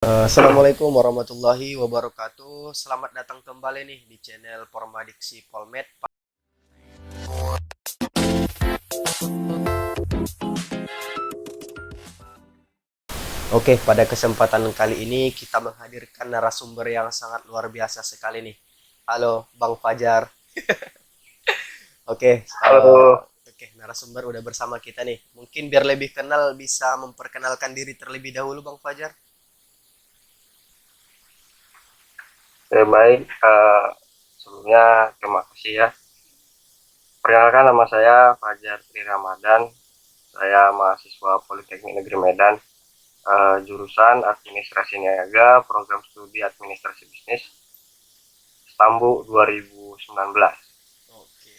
Assalamualaikum warahmatullahi wabarakatuh. Selamat datang kembali nih di channel Pormadiksi Polmed. Oke, pada kesempatan kali ini kita menghadirkan narasumber yang sangat luar biasa sekali nih. Halo, Bang Fajar. Oke, Halo, narasumber udah bersama kita nih. Mungkin biar lebih kenal bisa memperkenalkan diri terlebih dahulu, Bang Fajar. baik. Sebelumnya terima kasih ya. Perkenalkan nama saya Fajar Tri Ramadan. Saya mahasiswa Politeknik Negeri Medan, jurusan Administrasi Niaga, program studi Administrasi Bisnis, Stambu 2019. Oke.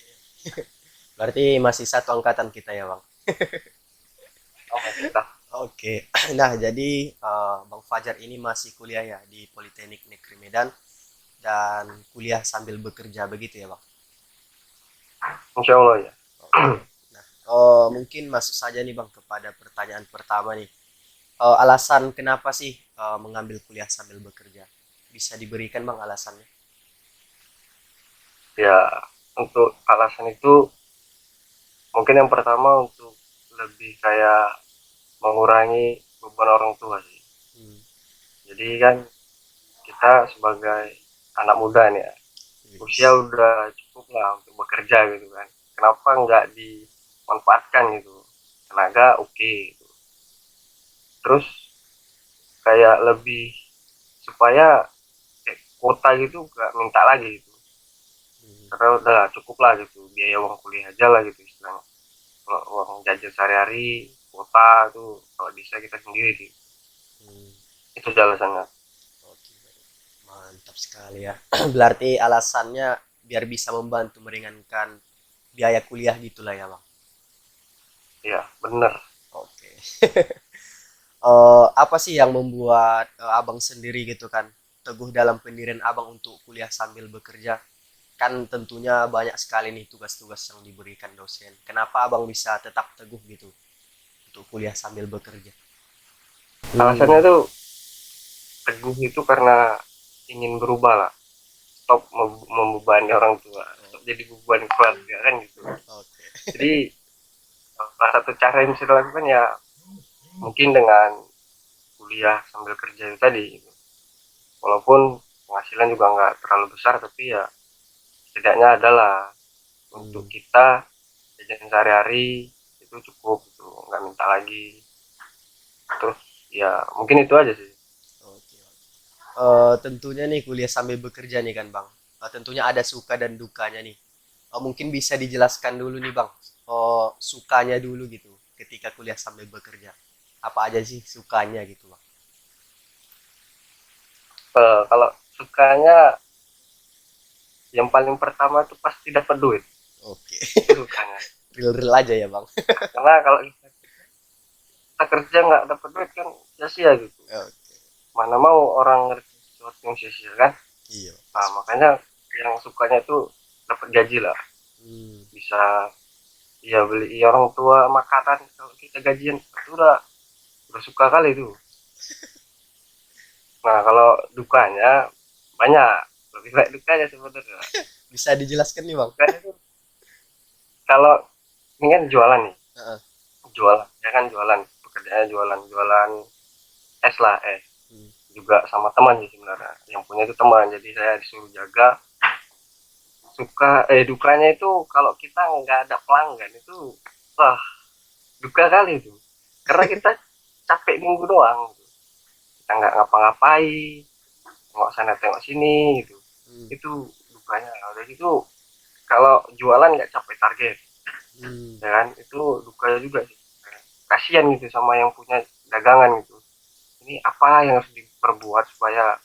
Berarti masih satu angkatan kita ya, Bang. Oh, kita. Oke. Nah, jadi Bang Fajar ini masih kuliah ya di Politeknik Negeri Medan dan kuliah sambil bekerja begitu ya, Bang? Insya Allah ya. Oke. Nah, mungkin masuk saja nih, Bang, kepada pertanyaan pertama nih. Alasan kenapa sih mengambil kuliah sambil bekerja? Bisa diberikan, Bang, alasannya? Ya, untuk alasan itu mungkin yang pertama untuk lebih kayak mengurangi beban orang tua sih. Hmm. Jadi kan kita sebagai anak muda nih ya, usia Yes. udah cukup lah untuk bekerja gitu kan, kenapa nggak dimanfaatkan gitu, tenaga oke gitu. Terus kayak lebih supaya kuota gitu nggak minta lagi gitu, Hmm. karena udah cukup lah gitu biaya uang kuliah aja lah gitu istilahnya. Kalau uang jajan sehari-hari kuota tuh kalau bisa kita sendiri sih, Hmm. itu alasannya. Oke, baik. Mantap sekali ya. Berarti alasannya biar bisa membantu meringankan biaya kuliah gitulah ya, Bang. Ya bener. Oke. Apa sih yang membuat abang sendiri gitu kan teguh dalam pendirian abang untuk kuliah sambil bekerja? Kan tentunya banyak sekali nih tugas-tugas yang diberikan dosen. Kenapa abang bisa tetap teguh gitu untuk kuliah sambil bekerja? Alasannya Hmm, tuh teguh itu karena ingin berubah lah, stop membebani orang tua, oh, stop jadi beban keluarga kan gitu. oke. Jadi salah satu cara yang bisa dilakukan ya mungkin dengan kuliah sambil kerja itu tadi. Walaupun penghasilan juga nggak terlalu besar, tapi ya setidaknya adalah untuk Hmm, kita jajan sehari-hari itu cukup gitu, nggak minta lagi. Terus ya mungkin itu aja sih. oke. Tentunya nih kuliah sambil bekerja nih kan bang. Tentunya ada suka dan dukanya nih. Mungkin bisa dijelaskan dulu nih bang. Sukanya dulu gitu ketika kuliah sambil bekerja. Apa aja sih sukanya gitu bang? Kalau sukanya yang paling pertama tuh pasti dapat duit, Oke. itu sukanya. Real-real aja ya bang. Karena kalau kita kerja nggak dapat duit kan sia-sia gitu. Oke. Mana mau orang ngerti sesuatu yang sia-sia kan. Iya Nah, pas. makanya yang sukanya itu dapat gaji lah, Hmm. bisa ya beli orang tua makanan kalau kita gajian itu udah suka kali itu. Nah kalau dukanya banyak, lebih baik dukanya sebenarnya. Bisa dijelaskan nih bang? Dukanya itu kalau ini kan jualan nih, Heeh. jualan ya kan, jualan pekerjaannya jualan jualan es lah, es Hmm. juga sama teman sih sebenarnya, yang punya itu teman, jadi saya disuruh jaga. Dukanya itu kalau kita nggak ada pelanggan itu wah, duka kali itu, karena kita capek nunggu doang gitu. Kita nggak ngapa-ngapain, tengok sana tengok sini gitu. Hmm. Itu dukanya. Udah gitu kalau jualan nggak capai target Hmm. ya kan, itu dukanya juga sih. Kasihan gitu sama yang punya dagangan gitu, ini apa yang harus diperbuat supaya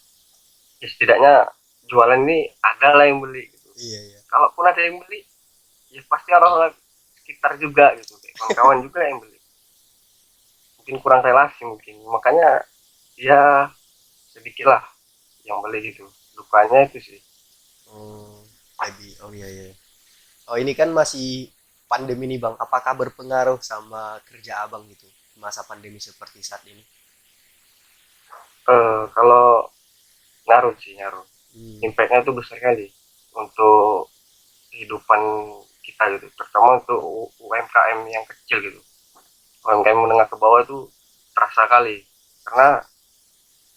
ya setidaknya jualan ini ada lah yang beli gitu. Iya iya. Kalaupun ada yang beli ya pasti orang-orang sekitar juga gitu, kayak kawan-kawan juga yang beli, mungkin kurang relasi mungkin, makanya ya sedikit lah yang beli gitu. Dukanya itu sih. Oh, jadi oh iya iya. Oh ini kan masih pandemi nih bang. Apakah berpengaruh sama kerja abang gitu masa pandemi seperti saat ini? Kalau ngaruh sih, ngaruh. Hmm. Impactnya itu besar kali untuk kehidupan kita gitu, terutama untuk UMKM yang kecil gitu. UMKM menengah ke bawah itu terasa kali, karena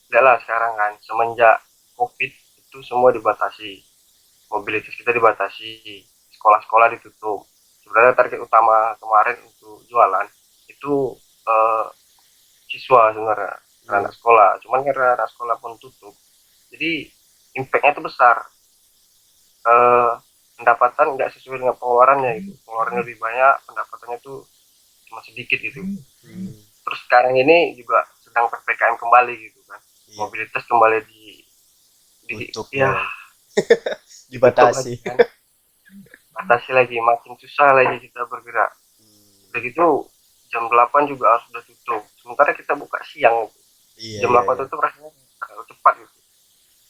enggak lah sekarang kan, semenjak COVID itu semua dibatasi, mobilitas kita dibatasi, sekolah-sekolah ditutup. Sebenarnya target utama kemarin untuk jualan itu eh, siswa sebenarnya, Hmm. anak sekolah. Cuman karena anak sekolah pun tutup, jadi impactnya itu besar. eh, Pendapatan nggak sesuai dengan pengeluarannya gitu, pengeluarannya lebih banyak, pendapatannya tuh cuma sedikit gitu. Hmm. Terus sekarang ini juga sedang ppkm kembali gitu kan, Iya, mobilitas kembali di tutup ya ya bang, ditutup dibatasi. lagi kan, batasi lagi, makin susah lagi kita bergerak. Hmm. Udah gitu jam 8 juga harus udah tutup, sementara kita buka siang. Iya, Jam iya, 8 iya. tutup rasanya terlalu cepat gitu,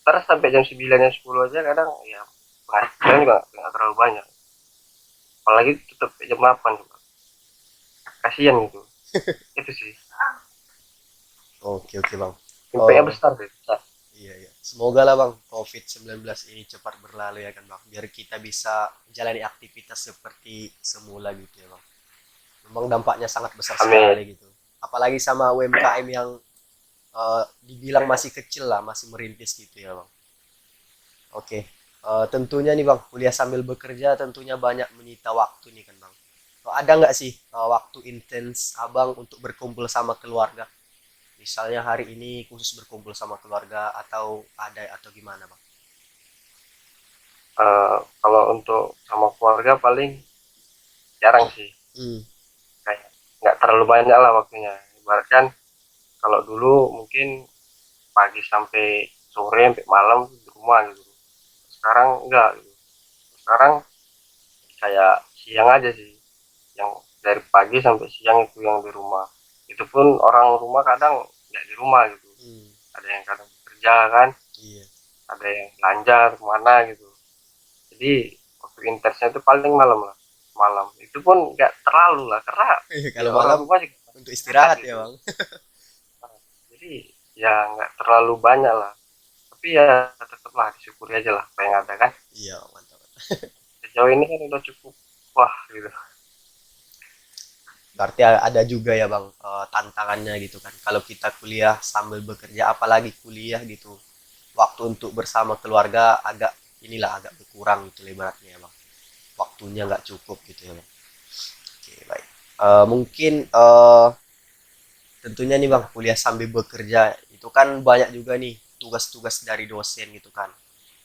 terus sampai jam 9 jam 10 aja kadang ya, penghasilan juga nggak terlalu banyak, apalagi tutup jam 8 juga, kasihan gitu. Itu sih, Oke, oke bang. impactnya Oh, besar deh, besar. iya, iya. Semoga lah bang, COVID-19 ini cepat berlalu ya kan bang. Biar kita bisa jalani aktivitas seperti semula gitu ya bang. Memang dampaknya sangat besar Amin. sekali gitu. Apalagi sama UMKM yang dibilang masih kecil lah, masih merintis gitu ya bang. Oke. Tentunya nih bang, kuliah sambil bekerja tentunya banyak menyita waktu nih kan bang. Ada nggak sih waktu intens abang untuk berkumpul sama keluarga? Misalnya hari ini khusus berkumpul sama keluarga atau ada atau gimana bang? Kalau untuk sama keluarga paling jarang sih, Hmm. kayak nggak terlalu banyak lah waktunya. Ibaratkan kalau dulu mungkin pagi sampai sore sampai malam di rumah gitu, sekarang enggak gitu. Sekarang kayak siang aja sih, yang dari pagi sampai siang itu yang di rumah. Itu pun orang rumah kadang nggak di rumah gitu, Hmm. ada yang kadang bekerja kan, Iya. ada yang belanja kemana gitu. Jadi waktu intensnya itu paling malam lah, malam itu pun nggak terlalu lah, karena ya Kalau orang malam rumah juga untuk istirahat istirahat ya gitu. bang. Nah, jadi ya nggak terlalu banyak lah, tapi ya tetaplah disyukuri aja lah apa yang ada kan. Iya mantap. Sejauh ini kan udah cukup, wah gitu. Berarti ada juga ya bang tantangannya gitu kan. Kalau kita kuliah sambil bekerja, apalagi kuliah gitu, waktu untuk bersama keluarga agak inilah agak berkurang gitu lebaratnya ya bang. Waktunya nggak cukup gitu ya bang. Oke baik. Mungkin tentunya nih bang kuliah sambil bekerja itu kan banyak juga nih tugas-tugas dari dosen gitu kan.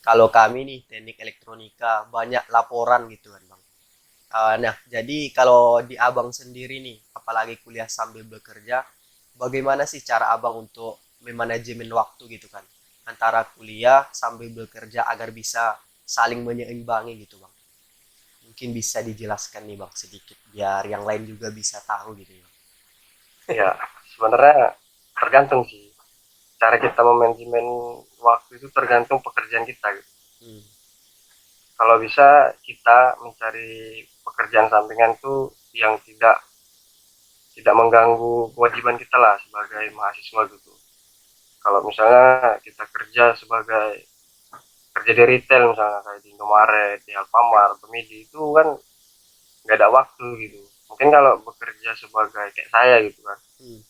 Kalau kami nih teknik elektronika banyak laporan gitu kan bang. Nah, jadi kalau di abang sendiri nih, apalagi kuliah sambil bekerja, bagaimana sih cara abang untuk memanajemen waktu gitu kan? Antara kuliah sambil bekerja agar bisa saling menyeimbangi gitu bang. Mungkin bisa dijelaskan nih bang sedikit, biar yang lain juga bisa tahu gitu ya. Ya sebenarnya tergantung sih, cara kita memanajemen waktu itu tergantung pekerjaan kita gitu. Hmm. Kalau bisa kita mencari pekerjaan sampingan tuh yang tidak mengganggu kewajiban kita lah sebagai mahasiswa gitu. Kalau misalnya kita kerja sebagai kerja di retail misalnya kayak di Indomaret, di Alfamart, Pemidi, itu kan nggak ada waktu gitu. Mungkin kalau bekerja sebagai kayak saya gitu kan, Hmm.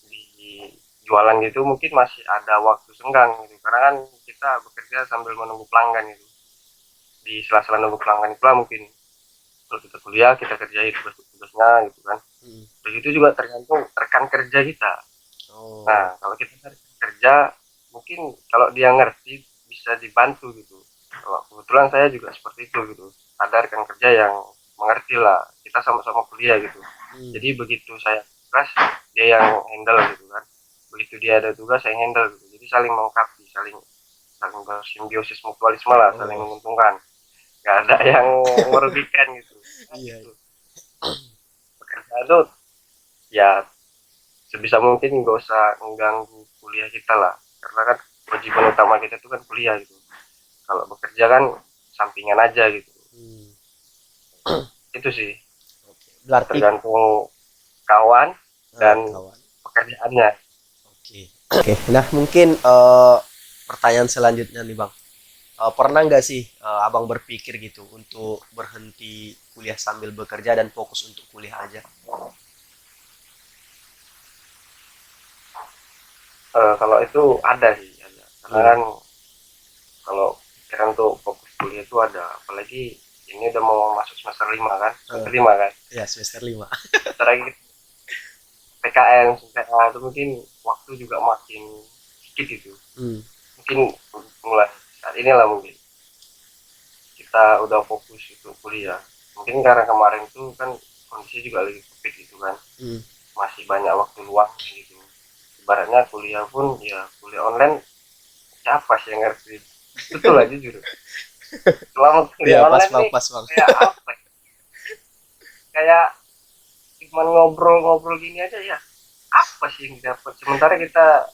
di jualan gitu mungkin masih ada waktu senggang gitu, karena kan kita bekerja sambil menunggu pelanggan gitu. Di sela-sela nunggu pelanggan itulah mungkin kalau kita kuliah kita kerjain tugas-tugasnya gitu kan. Hmm. Begitu juga tergantung rekan kerja kita. Oh. Nah kalau kita cari kerja, mungkin kalau dia ngerti bisa dibantu gitu. Kalau kebetulan saya juga seperti itu gitu, ada rekan kerja yang mengerti lah, kita sama-sama kuliah gitu. Hmm. Jadi begitu saya tugas, dia yang handle gitu kan, begitu dia ada tugas saya handle gitu, jadi saling melengkapi, saling saling bersimbiosis mutualisme lah, saling Oh. menguntungkan, nggak ada yang merugikan gitu. Nah, Iya. gitu pekerjaan tuh ya sebisa mungkin nggak usah mengganggu kuliah kita lah, karena kan kewajiban utama kita itu kan kuliah gitu. Kalau bekerja kan sampingan aja gitu. Hmm. Itu sih Oke. Berarti tergantung kawan dan kawan. pekerjaannya. Oke. Oke, nah mungkin pertanyaan selanjutnya nih Bang. Pernah nggak sih Abang berpikir gitu untuk berhenti kuliah sambil bekerja dan fokus untuk kuliah aja? Kalau itu ada sih, ada. Karena Hmm. kan kalau pikiran tuh fokus kuliah itu ada, apalagi ini udah mau masuk semester 5 kan, Eh, semester 5 kan. ya semester 5. Bentar lagi PKN, PKA itu mungkin waktu juga makin sedikit gitu. Hmm. Mungkin mulai saat inilah mungkin kita udah fokus untuk kuliah. Mungkin karena kemarin tuh kan kondisi juga lagi covid gitu kan, Hmm. masih banyak waktu luang gitu. Ibaratnya kuliah pun ya kuliah online, siapa sih yang ngerti? Betul lah jujur. Selama kuliah Iya, pas online Bang, nih pas Bang. kayak apa? Ya? Kayak cuma ngobrol-ngobrol gini aja ya. Apa sih yang dapat? Sementara kita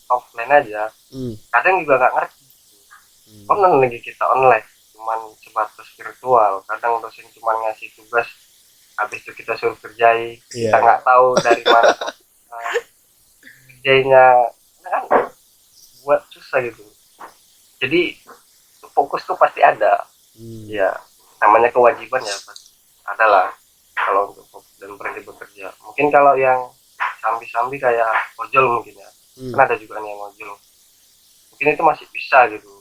offline aja, Hmm. kadang juga nggak ngerti. Hmm. Online lagi kita online, cuman sebatas virtual. Kadang dosen cuma ngasih tugas, habis itu kita suruh kerjai. Iya, Kita iya. nggak tahu dari mana kerjanya, kan buat susah gitu. Jadi fokus tuh pasti ada. Hmm. Ya, namanya kewajiban ya, adalah kalau untuk fokus dan berhenti bekerja. Mungkin kalau yang sambi-sambi kayak ojol mungkin ya, Hmm. kan ada juga nih yang ojol. Mungkin itu masih bisa gitu,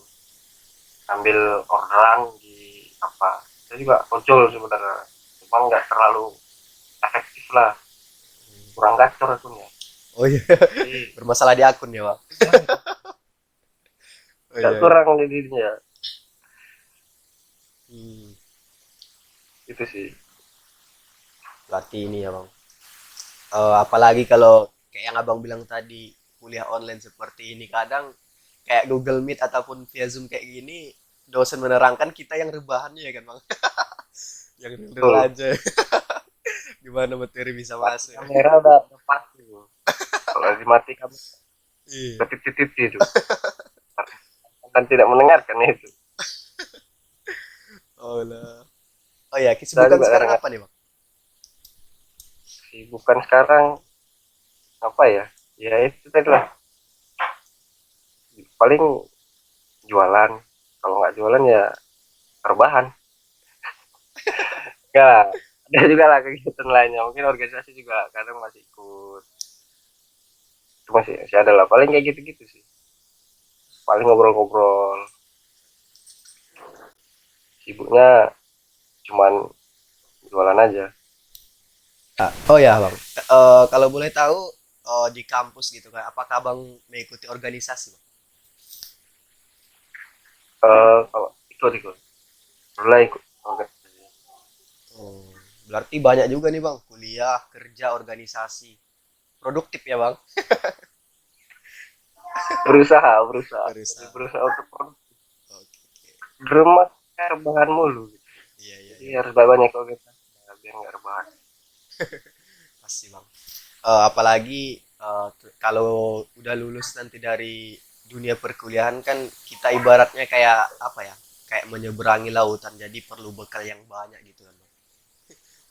ambil orderan di apa. Saya juga ojol sebenarnya, cuma nggak terlalu efektif lah, kurang gacor akunnya. Oh iya, Jadi bermasalah di akun ya Bang. Oh nggak iya, iya. kurang jadinya, Hmm. itu sih. Berarti ini ya Bang. Apalagi kalau kayak yang Abang bilang tadi, kuliah online seperti ini kadang kayak Google Meet ataupun via Zoom kayak gini, dosen menerangkan kita yang rebahannya ya kan Bang. Yang real Betul. aja. Gimana materi bisa Mati masuk. kamera udah pasti. Kalau dimati kamera, Iya. titit itu. Dan tidak mendengarkan itu. Oh lah. Oh ya, Saya kesibukan juga sekarang kadang apa nih Bang? sibukan sekarang apa ya? Ya itu tadi lah. Paling jualan. Kalau nggak jualan ya rebahan. Ya, ada juga lah kegiatan lainnya. Mungkin organisasi juga kadang masih ikut. Itu masih ada lah. Paling kayak gitu-gitu sih. Paling ngobrol-ngobrol. Sibuknya cuman jualan aja. Oh ya Bang, kalau boleh tahu di kampus gitu kan, apakah Bang mengikuti organisasi Bang? Kalau ikut mulai ikut organisasi. Oh, berarti banyak juga nih Bang, kuliah, kerja, organisasi. Produktif ya Bang? Berusaha jadi Berusaha. berusaha untuk produktif. Oke, oke. Di rumah kayak rebahan mulu gitu. Iya, iya, Jadi iya Bang. harus banyak organisasi ya, biar nggak rebahan. Pasti Bang. Apalagi kalau udah lulus nanti dari dunia perkuliahan kan kita ibaratnya kayak apa ya? Kayak menyeberangi lautan, jadi perlu bekal yang banyak gitu kan Bang.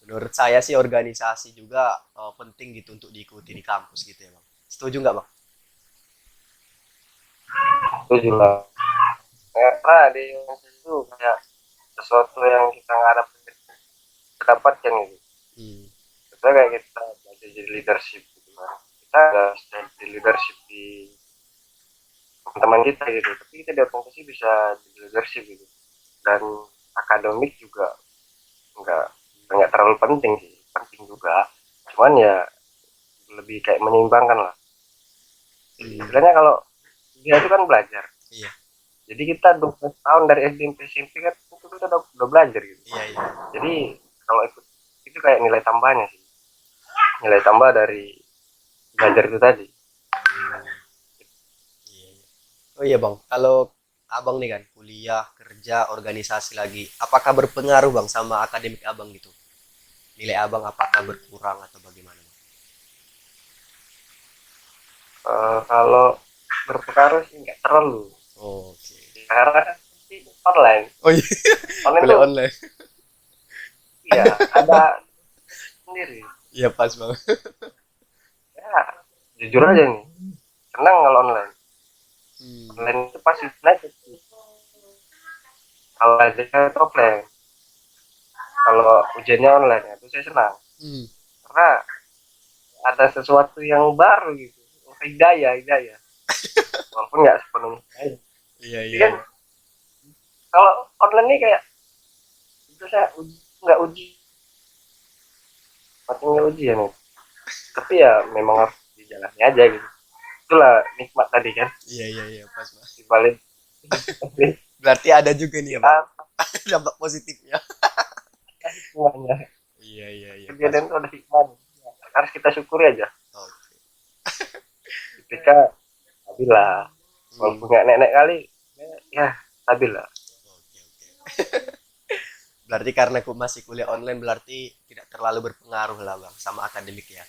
Menurut saya sih organisasi juga penting gitu untuk diikuti di kampus gitu ya Bang. Setuju nggak Bang? Itu juga karena di organisasi itu kayak sesuatu yang kita nggak dapatkan gitu. Hmm. Kita kayak kita belajar jadi leadership gitu kan. Kita nggak bisa jadi leadership di teman-teman kita gitu. Tapi kita di organisasi bisa jadi leadership gitu. Dan akademik juga nggak nggak terlalu penting sih. Penting juga. Cuman ya lebih kayak menyeimbangkan lah. Hmm. Istilahnya kalau dia itu kan belajar. Iya, Jadi kita 12 tahun dari SD sampai SMP kan itu kita udah belajar gitu. iya, iya. Jadi kalau itu kayak nilai tambahnya sih. Nilai tambah dari belajar itu tadi. Hmm. Iya, iya. Oh iya Bang, kalau Abang nih kan kuliah, kerja, organisasi lagi, apakah berpengaruh Bang sama akademik Abang gitu? Nilai Abang apakah berkurang atau bagaimana Bang? Kalau berpengaruh sih nggak terlalu. Oke. Karena kan online. Oh iya, Online kuliah tuh online. ya ada sendiri. Iya pas Bang. Ya jujur aja nih. senang kalau online. Hmm. Online itu pasti naik. Kalau aja itu offline, kalau ujiannya online itu saya senang Hmm. karena ada sesuatu yang baru gitu, hidayah walaupun nggak sepenuhnya. Iya, Jadi iya, kan iya. kalau online ini kayak itu saya nggak uji, maksudnya nggak ujian ya, tapi ya memang harus dijalani aja gitu. Itulah nikmat tadi kan, Iya, iya, iya, pas, Bang. dibalik Berarti ada juga nih di ya, Bang. atas Dampak positifnya. hikmahnya. Iya, iya, iya, pas, Kejadian itu Bang. ada hikmahnya, harus kita syukuri aja Oke. ketika stabil lah, Hmm. walaupun nggak nenek kali ya stabil lah. Oke, oke. Berarti karena aku masih kuliah online berarti tidak terlalu berpengaruh lah, Bang, sama akademik ya.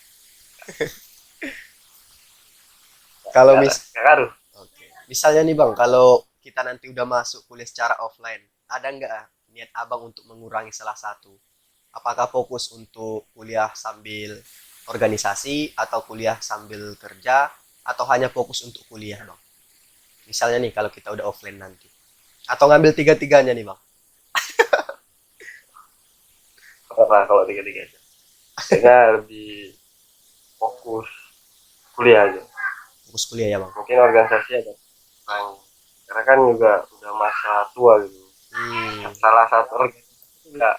Kalau Nggak mis nggak ngaruh. Oke. Misalnya nih Bang, kalau kita nanti udah masuk kuliah secara offline, ada nggak niat Abang untuk mengurangi salah satu? Apakah fokus untuk kuliah sambil organisasi atau kuliah sambil kerja atau hanya fokus untuk kuliah, Bang? Misalnya nih kalau kita udah offline nanti. Atau ngambil tiga-tiganya nih, Bang? Kalau tiga-tiga aja kayaknya lebih fokus kuliah aja. Fokus kuliah ya, Bang. Mungkin organisasi ada kurang, karena kan juga udah masa tua gitu. Hmm, Salah satu organisasi juga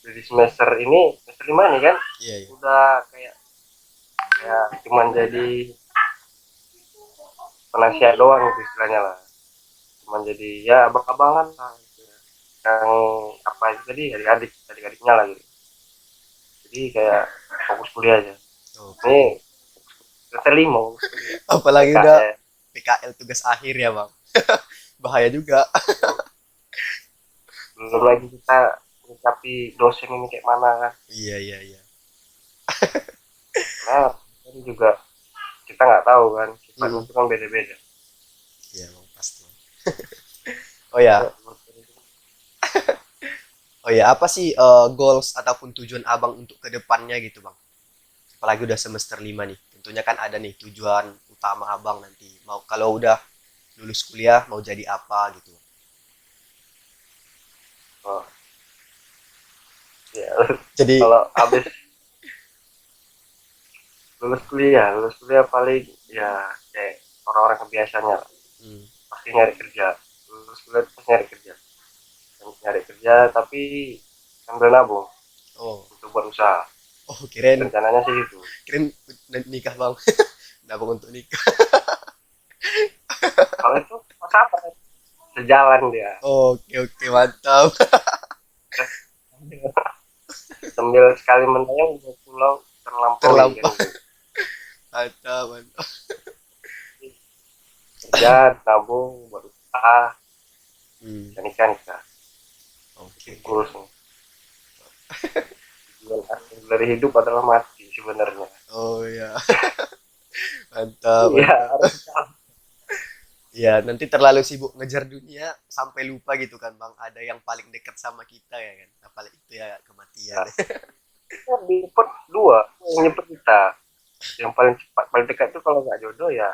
dari semester ini, semester 5 nih kan iya, iya. udah kayak kayak cuman jadi penasihat doang gitu istilahnya lah, cuman jadi ya abang-abangan lah gitu. Yang apa itu tadi, adik-adiknya lah gitu. Jadi kayak fokus kuliah aja. Oke, Ini oke. keterima fokus kuliah. Apalagi udah PKL PKL tugas akhir ya, Bang. Bahaya juga. belum lagi kita mencapai dosen ini kayak mana kan. Iya, iya, iya. Nah kan juga kita nggak tahu kan, sifatnya Hmm, itu kan beda-beda. iya, Bang, pasti. Oh ya, Ya, oh ya, apa sih goals ataupun tujuan Abang untuk kedepannya gitu, Bang? Apalagi udah semester 5 nih. Tentunya kan ada nih tujuan utama Abang nanti. Mau kalau udah lulus kuliah mau jadi apa gitu. oh, ya. Jadi, Kalau habis lulus kuliah paling ya kayak orang-orang kebiasaannya lah. hmm, Pasti nyari kerja, lulus kuliah terus nyari kerja tapi sambil nabung oh, untuk buat usaha, oh, kirain rencananya sih gitu. kirain nikah, Bang. Nabung untuk nikah. Kalau itu mas apa, sejalan dia. Oke, oke, mantap. Sambil sekali menayang dua pulau terlampaui kan Terlampau. gitu. Mantap, mantap. Kerja nabung buat usaha, Hmm, dan nikah oke, oke. kurus nih. Tujuan akhir dari hidup adalah mati sebenarnya. Oh ya, mantap, Iya mantap. harus. Ya, nanti terlalu sibuk ngejar dunia sampai lupa gitu kan, Bang. Ada yang paling dekat sama kita ya kan. Apalagi itu ya kematian. Nah, kita dipet dua yang nyempet kita, yang paling cepat paling dekat itu kalau nggak jodoh ya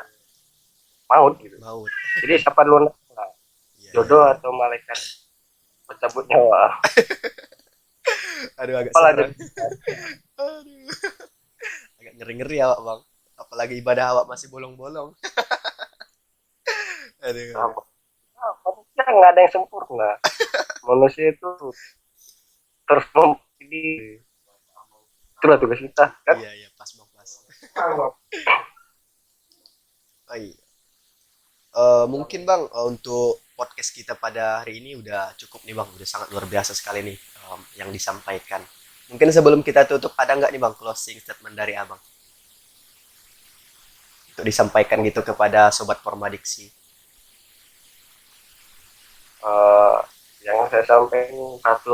maut gitu. Maut. Jadi siapa duluan, Iya, iya, jodoh iya. atau malaikat pencabut nyawa, Aduh, agak apalah serem. jadi. Aduh, agak ngeri-ngeri awak, Bang. Apalagi ibadah awak masih bolong-bolong. Aduh, aduh. Apa manusia nggak ada yang sempurna, manusia itu terus jadi itulah tugas kita kan. Iya, iya, pas, Bang, pas. Oh, iya. Mungkin Bang, untuk podcast kita pada hari ini udah cukup nih Bang, udah sangat luar biasa sekali nih yang disampaikan. Mungkin sebelum kita tutup ada nggak nih Bang closing statement dari Abang untuk disampaikan gitu kepada sobat Formadiksi? Eh, yang saya sampaikan satu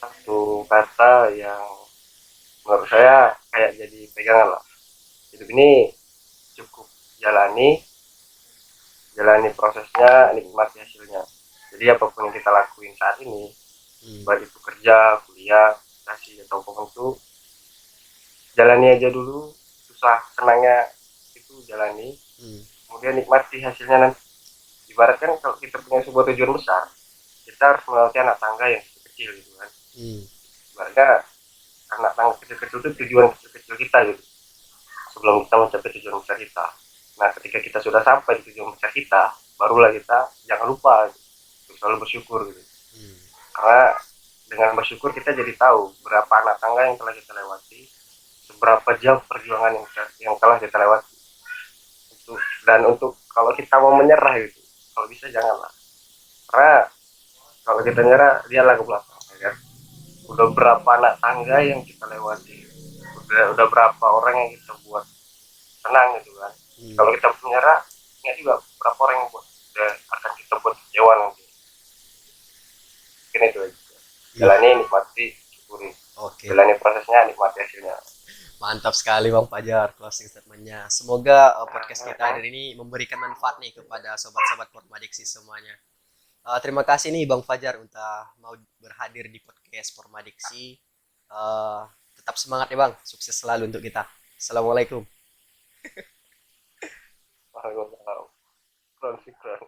satu kata yang menurut saya kayak jadi pegangan lah. Hidup ini cukup jalani, jalani prosesnya, nikmati hasilnya. Jadi apapun yang kita lakuin saat ini, Hmm, baik itu kerja, kuliah, kasih atau apapun itu, jalani aja dulu. Susah senangnya itu jalani, Hmm. kemudian nikmati hasilnya nanti. Ibaratkan kalau kita punya sebuah tujuan besar, kita harus melewati anak tangga yang kecil gitu kan. Hmm. Ibaratnya anak tangga kecil-kecil itu tujuan kecil-kecil kita gitu, sebelum kita mencapai tujuan besar kita. Nah, ketika kita sudah sampai di tujuan besar kita, barulah kita jangan lupa gitu, untuk selalu bersyukur gitu. Hmm. Karena dengan bersyukur kita jadi tahu berapa anak tangga yang telah kita lewati, seberapa jauh perjuangan yang telah kita lewati. Dan untuk kalau kita mau menyerah gitu, kalau bisa janganlah. Karena kalau kita nyerah, dia lagu belakang, ya kan? Udah berapa anak tangga yang kita lewati, udah berapa orang yang kita buat tenang gitu kan. Hmm. Kalau kita menyerah, ingat juga berapa orang yang akan kita buat kecewa nanti. Mungkin itu aja. Wih, Jalani, nikmati, syukuri. oke. Jalani prosesnya, nikmati hasilnya. Mantap sekali Bang Fajar closing statementnya. Semoga podcast kita Nah, hari ini memberikan manfaat nih kepada sobat-sobat Formadiksi semuanya. Terima kasih nih Bang Fajar untuk mau berhadir di podcast Formadiksi. Uh, Tetap semangat ya Bang. Sukses selalu untuk kita. Assalamualaikum. Waalaikumsalam. Syukron, syukron.